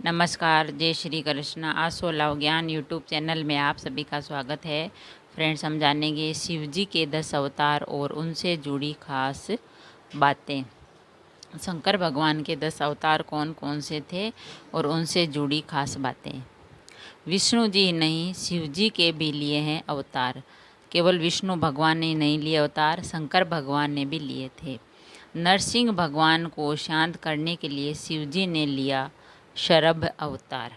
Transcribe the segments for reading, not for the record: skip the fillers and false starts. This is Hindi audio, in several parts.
नमस्कार, जय श्री कृष्ण। आसो लव ज्ञान यूट्यूब चैनल में आप सभी का स्वागत है। फ्रेंड्स, हम जानेंगे शिव जी के 10 अवतार और उनसे जुड़ी खास बातें। शंकर भगवान के 10 अवतार कौन कौन से थे और उनसे जुड़ी खास बातें। विष्णु जी नहीं, शिव जी के भी लिए हैं अवतार। केवल विष्णु भगवान ने नहीं लिए अवतार, शंकर भगवान ने भी लिए थे। नरसिंह भगवान को शांत करने के लिए शिव जी ने लिया शरभ अवतार।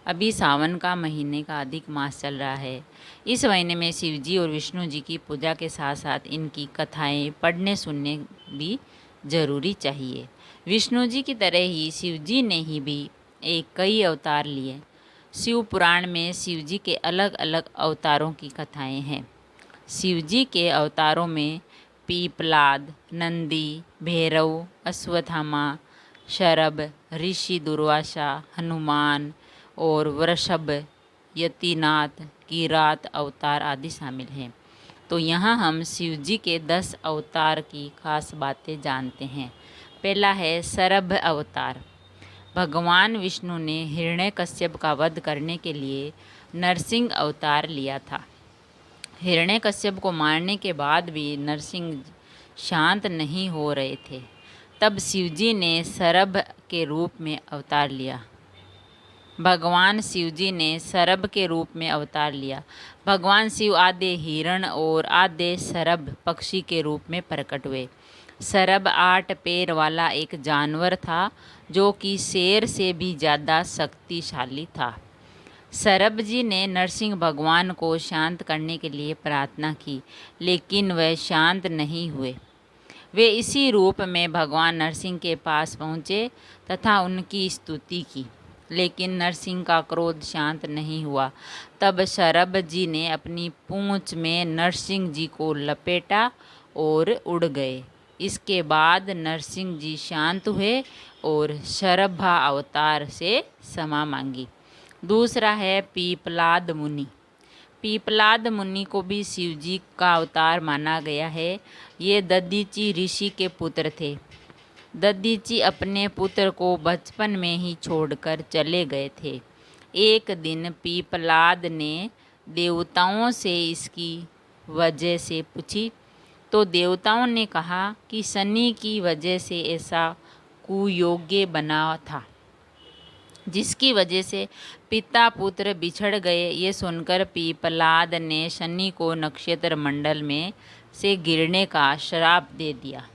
अभी सावन का महीने का अधिक मास चल रहा है। इस महीने में शिव जी और विष्णु जी की पूजा के साथ साथ इनकी कथाएं पढ़ने सुनने भी जरूरी चाहिए। विष्णु जी की तरह ही शिव जी ने ही भी कई अवतार लिए। शिव पुराण में शिव जी के अलग अलग अवतारों की कथाएं हैं। शिव जी के अवतारों में पीपलाद, नंदी, भैरव, अश्वत्थामा, शरभ, ऋषि दुर्वासा, हनुमान और वृषभ, यतिनाथ, किरात अवतार आदि शामिल हैं। तो यहाँ हम शिव जी के 10 अवतार की खास बातें जानते हैं। पहला है शरभ अवतार। भगवान विष्णु ने हिरण्यकश्यप का वध करने के लिए नरसिंह अवतार लिया था। हिरण्यकश्यप को मारने के बाद भी नरसिंह शांत नहीं हो रहे थे। तब शिवजी ने शरभ के रूप में अवतार लिया। भगवान शिवजी ने शरभ के रूप में अवतार लिया। भगवान शिव आधे हिरण और आधे शरभ पक्षी के रूप में प्रकट हुए। शरभ 8 पैर वाला एक जानवर था जो कि शेर से भी ज़्यादा शक्तिशाली था। शरभ जी ने नरसिंह भगवान को शांत करने के लिए प्रार्थना की, लेकिन वह शांत नहीं हुए। वे इसी रूप में भगवान नरसिंह के पास पहुँचे तथा उनकी स्तुति की, लेकिन नरसिंह का क्रोध शांत नहीं हुआ। तब शरभ जी ने अपनी पूंछ में नरसिंह जी को लपेटा और उड़ गए। इसके बाद नरसिंह जी शांत हुए और शरभा अवतार से क्षमा मांगी। दूसरा है पीपलाद मुनि। पीपलाद मुनि को भी शिव जी का अवतार माना गया है। ये दधीची ऋषि के पुत्र थे। दधीची अपने पुत्र को बचपन में ही छोड़कर चले गए थे। एक दिन पीपलाद ने देवताओं से इसकी वजह से पूछी, तो देवताओं ने कहा कि शनि की वजह से ऐसा कुयोग्य बना था, जिसकी वजह से पिता पुत्र बिछड़ गए। ये सुनकर पीपलाद ने शनि को नक्षत्र मंडल में से गिरने का श्राप दे दिया।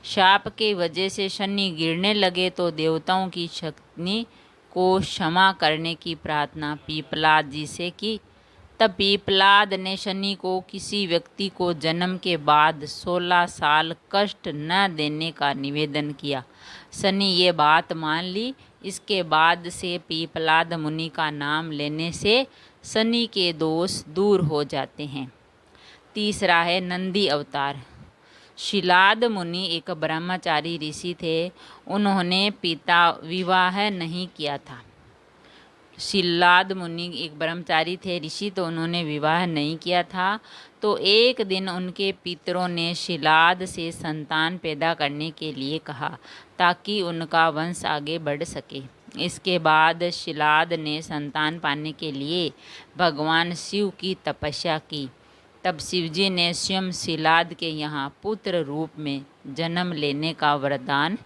शाप के वजह से शनि गिरने लगे तो देवताओं की शक्ति को क्षमा करने की प्रार्थना पीपलाद जी से की। तब पीपलाद ने शनि को किसी व्यक्ति को जन्म के बाद 16 साल कष्ट न देने का निवेदन किया। शनि ये बात मान ली। इसके बाद से पीपलाद मुनि का नाम लेने से शनि के दोष दूर हो जाते हैं। तीसरा है नंदी अवतार। शिलाद मुनि एक ब्रह्मचारी ऋषि थे। उन्होंने पिता विवाह नहीं किया था। शिलाद मुनि एक ब्रह्मचारी थे ऋषि, तो उन्होंने विवाह नहीं किया था। तो एक दिन उनके पितरों ने शिलाद से संतान पैदा करने के लिए कहा ताकि उनका वंश आगे बढ़ सके। इसके बाद शिलाद ने संतान पाने के लिए भगवान शिव की तपस्या की। तब शिवजी ने स्वयं शिलाद के यहाँ पुत्र रूप में जन्म लेने का वरदान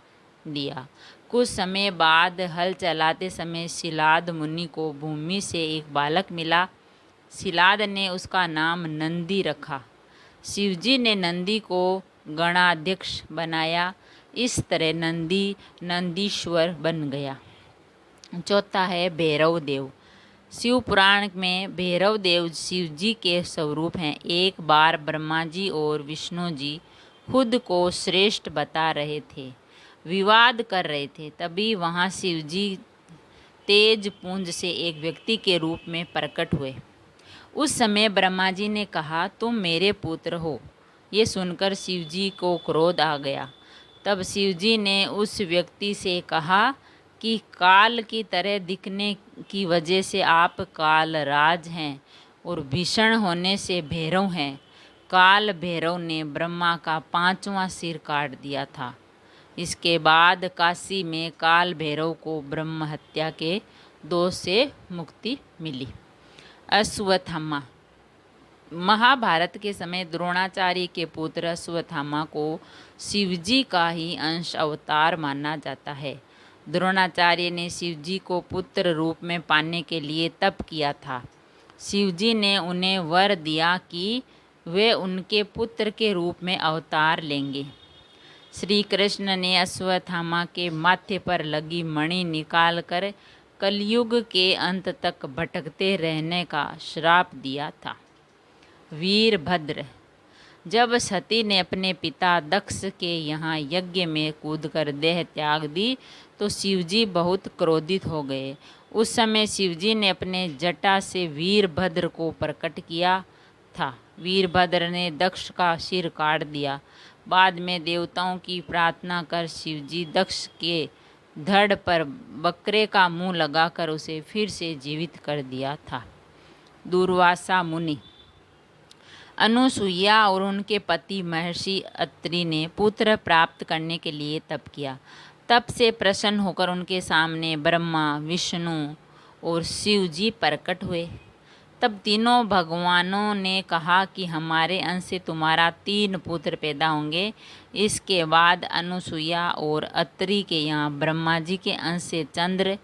दिया। कुछ समय बाद हल चलाते समय शिलाद मुनि को भूमि से एक बालक मिला। शिलाद ने उसका नाम नंदी रखा। शिवजी ने नंदी को गणाध्यक्ष बनाया। इस तरह नंदी नंदीश्वर बन गया। चौथा है भैरव देव। शिव पुराण में भैरव देव शिव जी के स्वरूप हैं। एक बार ब्रह्मा जी और विष्णु जी खुद को श्रेष्ठ बता रहे थे, विवाद कर रहे थे। तभी वहाँ शिव जी तेज पुंज से एक व्यक्ति के रूप में प्रकट हुए। उस समय ब्रह्मा जी ने कहा, तुम मेरे पुत्र हो। ये सुनकर शिव जी को क्रोध आ गया। तब शिव जी ने उस व्यक्ति से कहा कि काल की तरह दिखने की वजह से आप काल राज हैं और भीषण होने से भैरव हैं। काल भैरव ने ब्रह्मा का 5वां सिर काट दिया था। इसके बाद काशी में काल भैरव को ब्रह्म हत्या के दोष से मुक्ति मिली। अश्वत्थामा। महाभारत के समय द्रोणाचार्य के पुत्र अश्वत्थामा को शिवजी का ही अंश अवतार माना जाता है। द्रोणाचार्य ने शिवजी को पुत्र रूप में पाने के लिए तप किया था। शिवजी ने उन्हें वर दिया कि वे उनके पुत्र के रूप में अवतार लेंगे। श्री कृष्ण ने अश्वत्थामा के माथे पर लगी मणि निकालकर कलयुग के अंत तक भटकते रहने का श्राप दिया था। वीरभद्र। जब सती ने अपने पिता दक्ष के यहाँ यज्ञ में कूदकर देह त्याग दी तो शिवजी बहुत क्रोधित हो गए। उस समय शिवजी ने अपने जटा से वीरभद्र को प्रकट किया था। वीरभद्र ने दक्ष का सिर काट दिया। बाद में देवताओं की प्रार्थना कर शिवजी दक्ष के धड़ पर बकरे का मुंह लगाकर उसे फिर से जीवित कर दिया था। दुर्वासा मुनि। अनुसुईया और उनके पति महर्षि अत्रि ने पुत्र प्राप्त करने के लिए तप किया। तप से प्रसन्न होकर उनके सामने ब्रह्मा, विष्णु और शिव जी प्रकट हुए। तब तीनों भगवानों ने कहा कि हमारे अंश से तुम्हारा 3 पुत्र पैदा होंगे। इसके बाद अनुसुईया और अत्रि के यहाँ ब्रह्मा जी के अंश से चंद्र,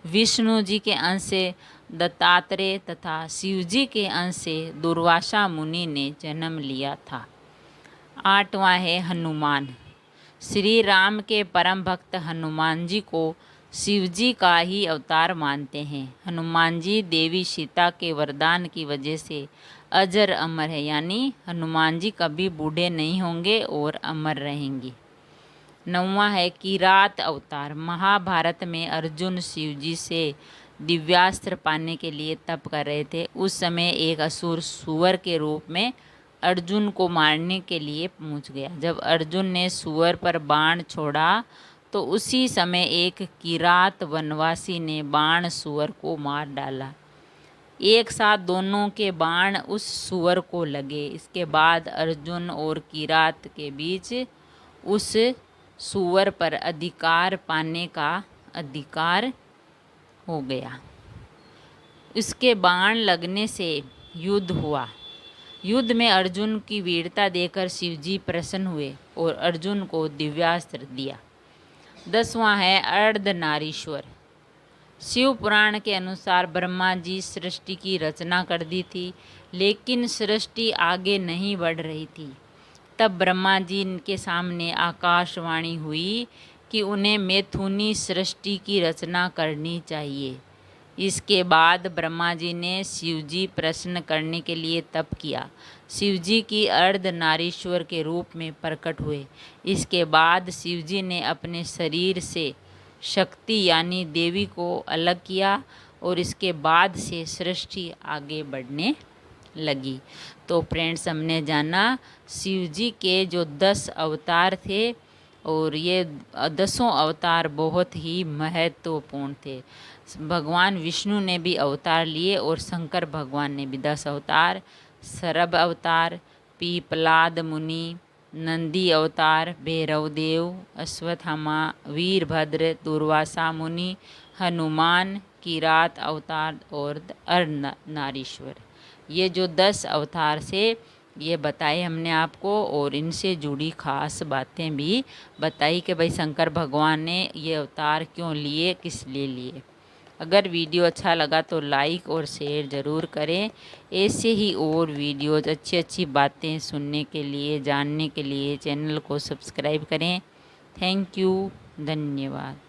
विष्णु जी के अंश से दत्तात्रेय तथा शिवजी के अंश से दुर्वासा मुनि ने जन्म लिया था। 8वां है हनुमान। श्री राम के परम भक्त हनुमान जी को शिवजी का ही अवतार मानते हैं। हनुमान जी देवी सीता के वरदान की वजह से अजर अमर है, यानी हनुमान जी कभी बूढ़े नहीं होंगे और अमर रहेंगे। 9वां है किरात अवतार। महाभारत में अर्जुन शिवजी से दिव्यास्त्र पाने के लिए तप कर रहे थे। उस समय एक असुर सुअर के रूप में अर्जुन को मारने के लिए पहुंच गया। जब अर्जुन ने सुअर पर बाण छोड़ा तो उसी समय एक किरात वनवासी ने बाण सुअर को मार डाला। एक साथ दोनों के बाण उस सुअर को लगे। इसके बाद अर्जुन और किरात के बीच उस सुअर पर अधिकार पाने का अधिकार हो गया। इसके बाण लगने से युद्ध हुआ। युद्ध में अर्जुन की वीरता देखकर शिवजी प्रसन्न हुए और अर्जुन को दिव्यास्त्र दिया। 10वां है अर्धनारीश्वर। शिव पुराण के अनुसार ब्रह्मा जी सृष्टि की रचना कर दी थी, लेकिन सृष्टि आगे नहीं बढ़ रही थी। तब ब्रह्मा जी के सामने आकाशवाणी हुई कि उन्हें मैथुनी सृष्टि की रचना करनी चाहिए। इसके बाद ब्रह्मा जी ने शिवजी प्रसन्न करने के लिए तप किया। शिवजी की अर्धनारीश्वर के रूप में प्रकट हुए। इसके बाद शिवजी ने अपने शरीर से शक्ति यानी देवी को अलग किया और इसके बाद से सृष्टि आगे बढ़ने लगी। तो फ्रेंड्स, हमने जाना शिवजी के जो 10 अवतार थे और ये 10 अवतार बहुत ही महत्वपूर्ण थे। भगवान विष्णु ने भी अवतार लिए और शंकर भगवान ने भी 10 अवतार, सरभ अवतार, पीपलाद मुनि, नंदी अवतार, भैरवदेव, अश्वत्थामा, वीरभद्र, दुर्वासा मुनि, हनुमान, किरात अवतार और अर्धनारीश्वर, ये जो 10 अवतार से ये बताए हमने आपको। और इनसे जुड़ी खास बातें भी बताई कि भाई शंकर भगवान ने ये अवतार क्यों लिए, किस लिए लिए। अगर वीडियो अच्छा लगा तो लाइक और शेयर ज़रूर करें। ऐसे ही और वीडियोज अच्छी अच्छी बातें सुनने के लिए, जानने के लिए चैनल को सब्सक्राइब करें। थैंक यू, धन्यवाद।